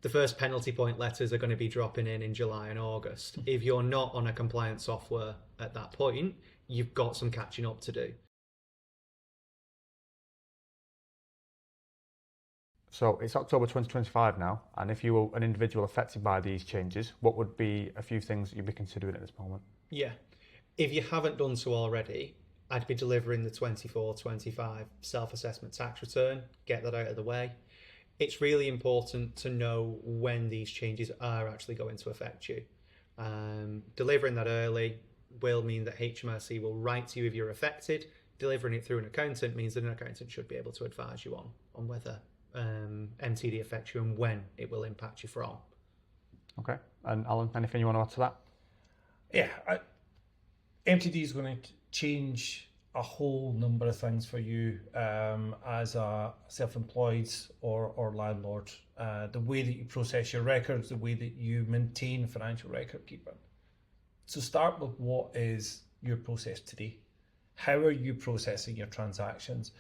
The first penalty point letters are going to be dropping in July and August. If you're not on a compliance software at that point, you've got some catching up to do. So it's October 2025 now, and if you were an individual affected by these changes, what would be a few things that you'd be considering at this moment? Yeah. If you haven't done so already, I'd be delivering the 24-25 self-assessment tax return, get that out of the way. It's really important to know when these changes are actually going to affect you. Delivering that early will mean that HMRC will write to you if you're affected. Delivering it through an accountant means that an accountant should be able to advise you on whether MTD affects you and when it will impact you from. Okay. And Alan, anything you want to add to that? Yeah, MTD is going to change a whole number of things for you as a self-employed or landlord. The way that you process your records, the way that you maintain financial record keeping. So start with what is your process today. How are you processing your transactions?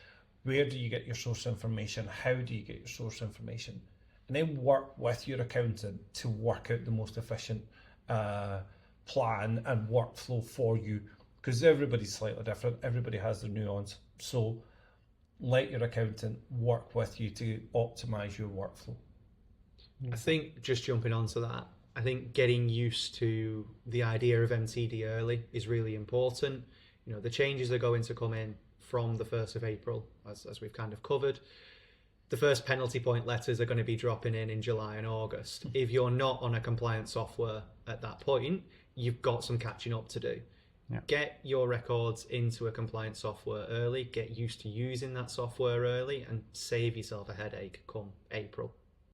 Where do you get your source information? How do you get your source information? And then work with your accountant to work out the most efficient plan and workflow for you, because everybody's slightly different. Everybody has their nuance. So let your accountant work with you to optimize your workflow. I think just jumping onto that, I think getting used to the idea of MTD early is really important. You know, the changes are going to come in from the 1st of April, as we've kind of covered. The first penalty point letters are going to be dropping in July and August. If you're not on a compliance software at that point, you've got some catching up to do. Yeah. Get your records into a compliance software early, get used to using that software early, and save yourself a headache come April.